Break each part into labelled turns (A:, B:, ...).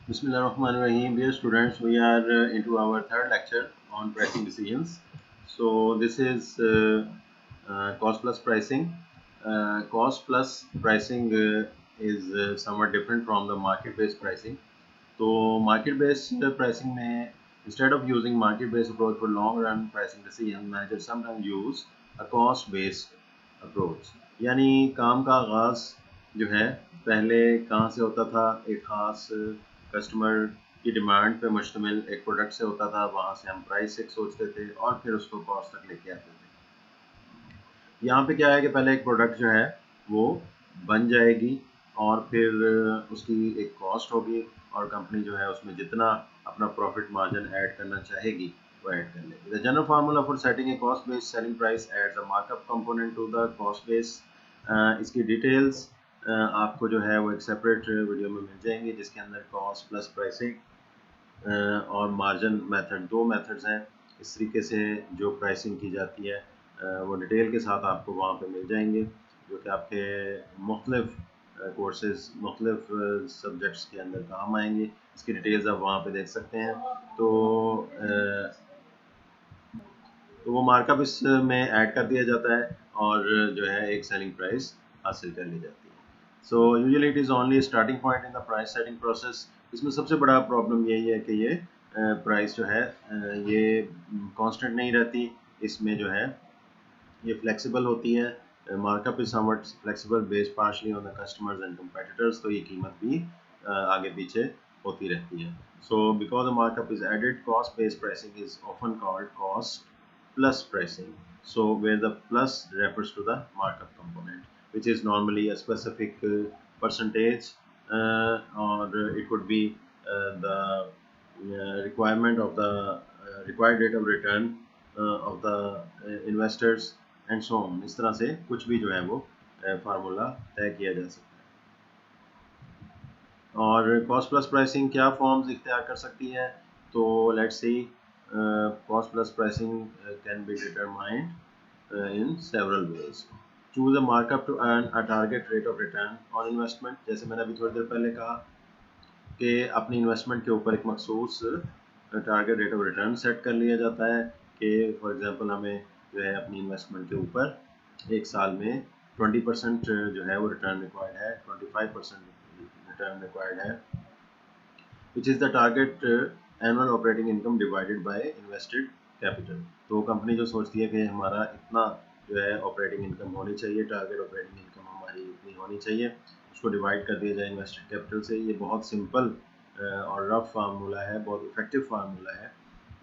A: Bismillahirrahmanirrahim. Dear students, we are into our third lecture on pricing decisions. So this is cost plus pricing. Cost plus pricing is somewhat different from the market-based pricing. So market-based pricing में instead of using market-based approach for long-run pricing decision, managers sometimes use a cost-based approach. यानी काम का आगाज़ जो है पहले कहाँ से होता था, एक ख़ास कस्टमर की डिमांड पे मुश्तमिल एक प्रोडक्ट से होता था, वहाँ से हम प्राइस एक सोचते थे और फिर उसको कॉस्ट तक लेके आते थे। यहाँ पे क्या है कि पहले एक प्रोडक्ट जो है वो बन जाएगी और फिर उसकी एक कॉस्ट होगी और कंपनी जो है उसमें जितना अपना प्रॉफिट मार्जिन ऐड करना चाहेगी वो ऐड कर लेगी। The general formula for setting a cost based selling price adds a markup component to the cost base. इसकी डिटेल्स आपको जो है वो एक सेपरेट वीडियो में मिल जाएंगे जिसके अंदर कॉस्ट प्लस प्राइसिंग और मार्जिन मेथड, दो मेथड्स हैं इस तरीके से जो प्राइसिंग की जाती है, वो डिटेल के साथ आपको वहाँ पे मिल जाएंगे जो कि आपके मुख्तलिफ कोर्सेज मुख्तलिफ सब्जेक्ट्स के अंदर काम आएंगे। इसकी डिटेल्स आप वहाँ पे देख सकते हैं। तो वो मार्कअप इसमें ऐड कर दिया जाता है और जो है एक सेलिंग प्राइस हासिल कर ली जाती है। So usually it is only starting point in the price setting process. इसमें सबसे बड़ा प्रॉब्लम यही है कि ये प्राइस जो है ये कांस्टेंट नहीं रहती, इसमें जो है ये फ्लेक्सिबल होती है। Markup is somewhat flexible based partially on the customers and competitors, तो ये कीमत भी आगे पीछे होती रहती है। So because the markup is added, cost based pricing is often called cost plus pricing. So where the plus refers to the markup component, which is normally a specific percentage, or it could be the requirement of the required rate of return of the investors and so on. इस तरह से कुछ भी जो है वो formula तय किया जा सकता है। और कॉस्ट प्लस प्राइसिंग क्या फॉर्म्स इख्तियार कर सकती है, तो let's see cost plus pricing can be determined in several ways. Choose a markup to earn a target rate of return on investment. जैसे मैंने अभी थोड़ी देर पहले कहा कि अपनी इन्वेस्टमेंट के ऊपर एक मखसूस target rate of return set कर लिया जाता है कि फॉर एग्जांपल हमें जो है अपनी इन्वेस्टमेंट के ऊपर एक साल में 20% जो है वो रिटर्न रिक्वायर्ड है, 25% रिटर्न रिक्वायर्ड है, which is the target annual operating income divided by invested capital। तो कंपनी जो सोचती है कि हमारा इतना जो है ऑपरेटिंग इनकम होनी चाहिए, टारगेट ऑपरेटिंग इनकम हमारी इतनी होनी चाहिए, उसको डिवाइड कर दिया जाए इन्वेस्टेड कैपिटल से। ये बहुत सिंपल और रफ फार्मूला है, बहुत इफेक्टिव फार्मूला है,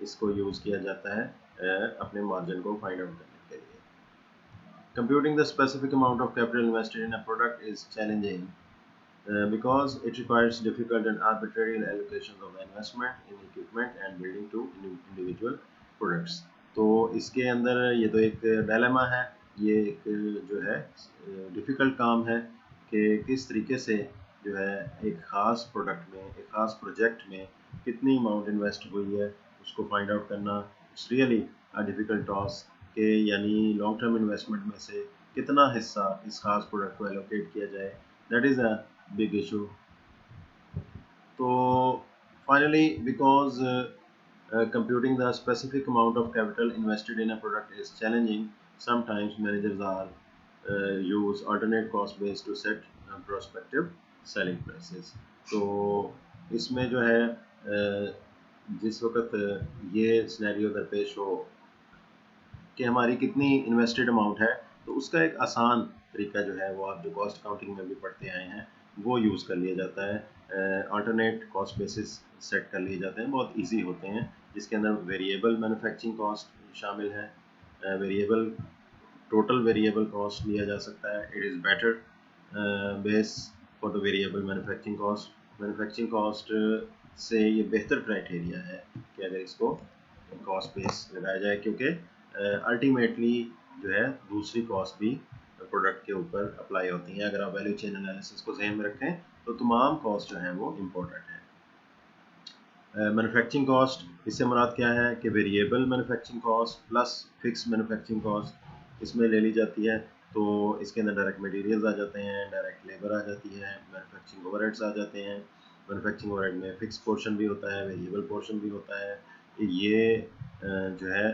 A: इसको यूज़ किया जाता है अपने मार्जिन को फाइंड आउट करने के लिए। Computing the specific amount of capital invested in a product is challenging because it requires difficult and arbitrary allocations of investment in equipment and building to individual products। तो इसके अंदर ये तो एक डायलेमा है, ये एक जो है डिफ़िकल्ट काम है कि किस तरीके से जो है एक ख़ास प्रोडक्ट में, एक ख़ास प्रोजेक्ट में कितनी अमाउंट इन्वेस्ट हुई है उसको फाइंड आउट करना। It's really a difficult task कि यानी लॉन्ग टर्म इन्वेस्टमेंट में से कितना हिस्सा इस खास प्रोडक्ट को एलोकेट किया जाए, that is a big issue। So finally, because computing the specific amount of capital invested in a product is challenging, sometimes managers are use alternate cost base to set prospective selling prices। तो इसमें जो है जिस वक्त ये scenario दरपेश हो कि हमारी कितनी इन्वेस्टेड अमाउंट है, तो उसका एक आसान तरीका जो है वो आप जो कॉस्ट अकाउंटिंग में भी पढ़ते आए हैं वो यूज़ कर लिया जाता है। अल्टरनेट कॉस्ट बेसिस सेट कर लिए जाते हैं, बहुत इजी होते हैं, जिसके अंदर वेरिएबल मैन्युफैक्चरिंग कॉस्ट शामिल है, वेरिएबल टोटल वेरिएबल कॉस्ट लिया जा सकता है। It is better base for the variable manufacturing cost. Manufacturing cost से ये बेहतर क्राइटेरिया है कि अगर इसको कॉस्ट बेस लगाया जाए, क्योंकि अल्टीमेटली जो है दूसरी कॉस्ट भी प्रोडक्ट के ऊपर अप्लाई होती हैं। अगर आप वैल्यू चेन एनालिसिस को ध्यान में रखें तो तमाम कॉस्ट जो है वो इम्पोर्टेंट है। मैन्युफैक्चरिंग कॉस्ट, इससे मुराद क्या है कि variable manufacturing cost plus fix manufacturing cost इसमें ले ली जाती है। तो इसके अंदर डायरेक्ट मटेरियल्स आ जाते हैं, डायरेक्ट लेबर आ जाती है, मैन्युफैक्चरिंग ओवरहेड्स आ जाते हैं, मैन्युफैक्चरिंग ओवरहेड में फिक्स पोर्शन भी होता है, वेरिएबल पोर्शन भी होता है। ये जो है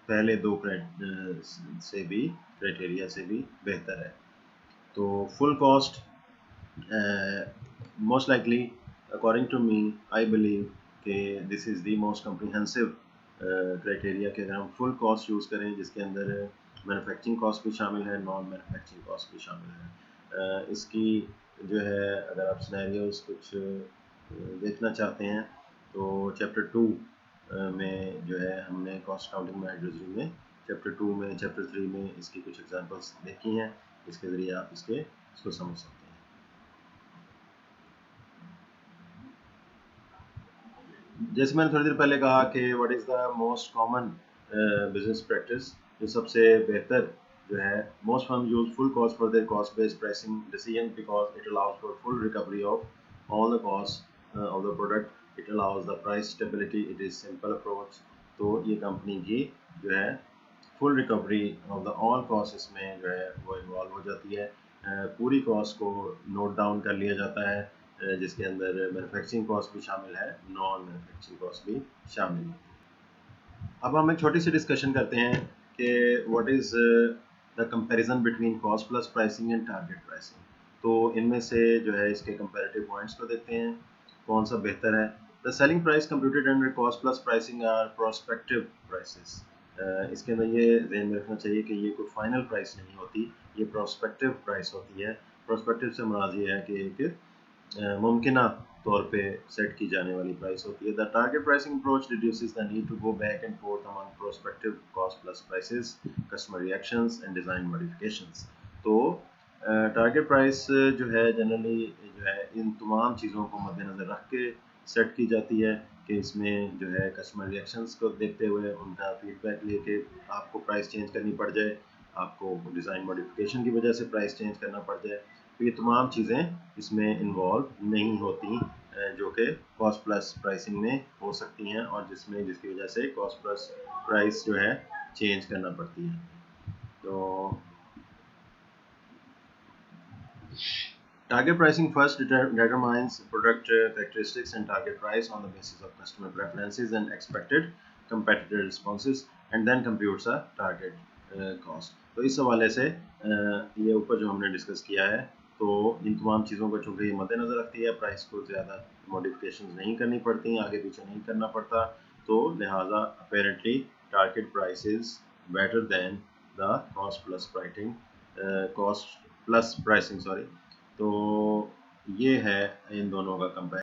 A: पहले दो से भी क्राइटेरिया से भी बेहतर है। तो full cost most likely according to me I believe कि this is the most comprehensive criteria कि अगर हम full cost यूज़ करें जिसके अंदर मैन्युफैक्चरिंग कॉस्ट भी शामिल है, नॉन मैन्युफैक्चरिंग कॉस्ट भी शामिल है। इसकी जो है अगर आप सिनेरियोज कुछ देखना चाहते हैं तो चैप्टर 2 में जो है हमने कॉस्ट काउंटिंग में एडवाइजरी में चैप्टर 3 में इसकी कुछ एग्जांपल्स देखी हैं, इसके ज़रिए आप इसको समझ सकते हैं। जैसे मैंने थोड़ी देर पहले कहा कि what is the most common business practice, जो सबसे बेहतर जो है, most firm use full cost for their cost based pricing decision because it allows for full recovery of all the cost of the product, it allows the price stability, it is simple approach. तो ये company की जो है full recovery of the all cost इसमें जो है वो involve हो जाती है। पूरी कॉस्ट को नोट डाउन कर लिया जाता है, जिसके अंदर मैन्युफैक्चरिंग कॉस्ट भी शामिल है, नॉन मैन्युफैक्चरिंग कॉस्ट भी शामिल है। अब हम एक छोटी सी डिस्कशन करते हैं कि what is the comparison between cost plus pricing and target pricing. तो इनमें से जो है इसके कंपैरेटिव पॉइंट्स को देखते हैं, कौन सा बेहतर है। The selling price computed under cost plus pricing are prospective prices. इसके अंदर ये ध्यान में रखना चाहिए कि ये कोई फाइनल प्राइस नहीं होती, ये प्रोस्पेक्टिव प्राइस होती है। प्रोस्पेक्टिव से मुराद ये है कि एक मुमकिना तौर पे सेट की जाने वाली प्राइस होती है। The target pricing approach reduces the need to go back and forth among prospective cost plus prices, customer reactions and design modifications. तो टारगेट प्राइस जो है जनरली जो है इन तमाम चीज़ों को मद्देनज़र रख के सेट की जाती है कि इसमें जो है कस्टमर रिएक्शंस को देखते हुए उनका फीडबैक लेके आपको प्राइस चेंज करनी पड़ जाए, आपको डिज़ाइन मॉडिफिकेशन की वजह से प्राइस चेंज करना पड़ जाए। तो ये तमाम चीज़ें इसमें इन्वॉल्व नहीं होती, जो कि कॉस्ट प्लस प्राइसिंग में हो सकती हैं और जिसकी वजह से कॉस्ट प्लस प्राइस जो है चेंज करना पड़ती है। तो target pricing first determines product characteristics and target price on the basis of customer preferences and expected competitor responses and then computes a target cost। तो इस हवाले से ये ऊपर जो हमने डिस्कस किया है, तो इन तमाम चीज़ों को चूँकि मद्देनज़र रखती है, प्राइस को ज़्यादा मॉडिफिकेशन नहीं करनी पड़ती, आगे पीछे नहीं करना पड़ता, तो लिहाजा apparently target price is better than the cost plus pricing sorry. तो ये है इन दोनों का कंपेरिजन।